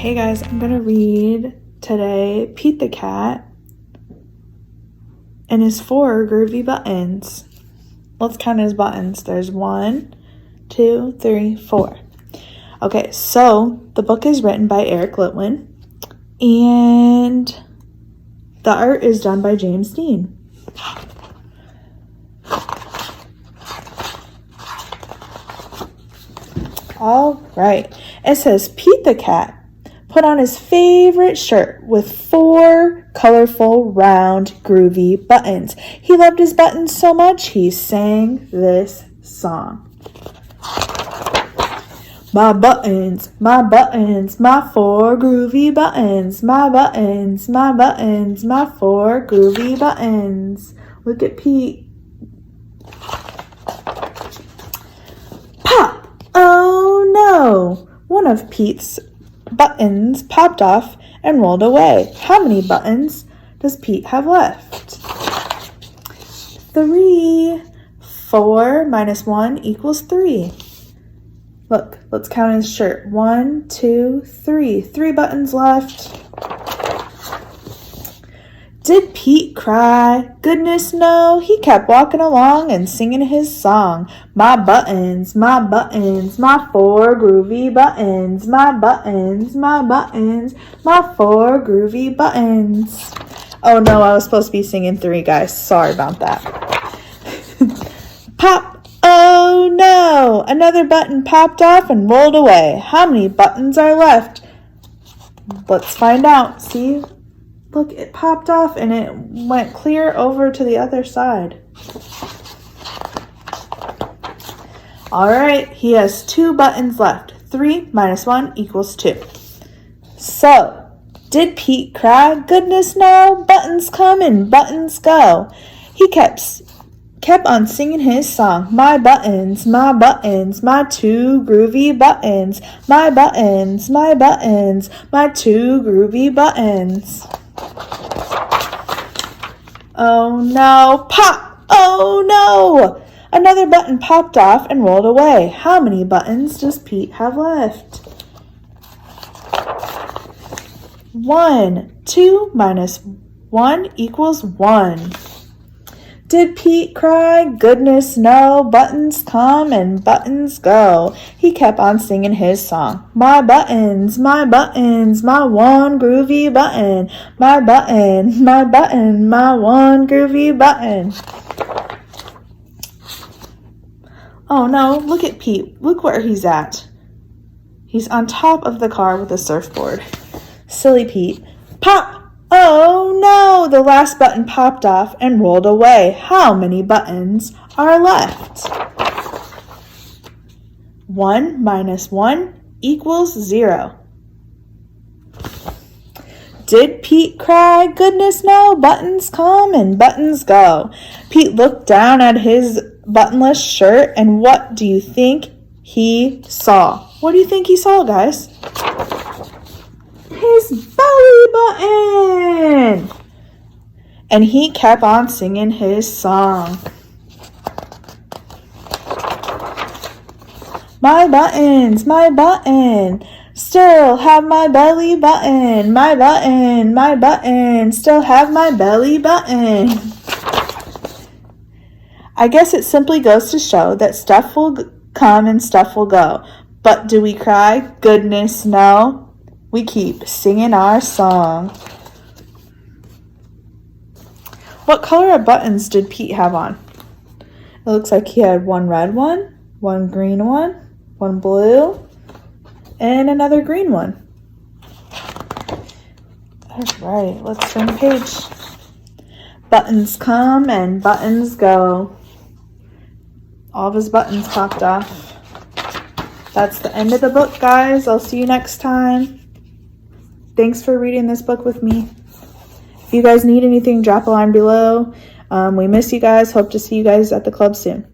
Hey guys, I'm gonna read today Pete the Cat and his 4 groovy buttons. Let's count his buttons. There's 1, 2, 3, 4. Okay, so the book is written by Eric Litwin and the art is done by James Dean. All right, it says Pete the Cat put on his favorite shirt with 4 colorful, round, groovy buttons. He loved his buttons so much, he sang this song. My buttons, my 4 groovy buttons. My buttons, my 4 groovy buttons. Look at Pete. Pop! Oh no! One of Pete's buttons popped off and rolled away. How many buttons does Pete have left? 3. 4 minus 1 equals 3. Look, let's count his shirt. 1, 2, 3. 3 buttons left. Did Pete cry? Goodness no, he kept walking along and singing his song. My buttons, my 4 groovy buttons. My buttons, my 4 groovy buttons. Oh no, I was supposed to be singing 3, guys. Sorry about that. Pop! Oh no! Another button popped off and rolled away. How many buttons are left? Let's find out. See? Look, it popped off and it went clear over to the other side. All right, he has 2 buttons left. 3 minus 1 equals 2. So, did Pete cry? Goodness no, buttons come and buttons go. He kept on singing his song. My buttons, my 2 groovy buttons. My buttons, my 2 groovy buttons. Oh no, pop! Oh no! Another button popped off and rolled away. How many buttons does Pete have left? 1. 2 minus 1 equals 1. Did Pete cry? Goodness no, buttons come and buttons go. He kept on singing his song. My buttons, my 1 groovy button. My button, my 1 groovy button. Oh no, look at Pete. Look where he's at. He's on top of the car with a surfboard. Silly Pete. Pop! Oh no, the last button popped off and rolled away. How many buttons are left? 1 minus 1 equals 0. Did Pete cry? Goodness no, buttons come and buttons go. Pete looked down at his buttonless shirt and what do you think he saw? What do you think he saw, guys? His belly button! And he kept on singing his song. My buttons, still have my belly button. My button, still have my belly button. I guess it simply goes to show that stuff will come and stuff will go. But do we cry? Goodness no. We keep singing our song. What color of buttons did Pete have on? It looks like he had 1 red one, 1 green one, 1 blue, and another green one. All right, let's turn the page. Buttons come and buttons go. All of his buttons popped off. That's the end of the book, guys. I'll see you next time. Thanks for reading this book with me. If you guys need anything, drop a line below. We miss you guys. Hope to see you guys at the club soon.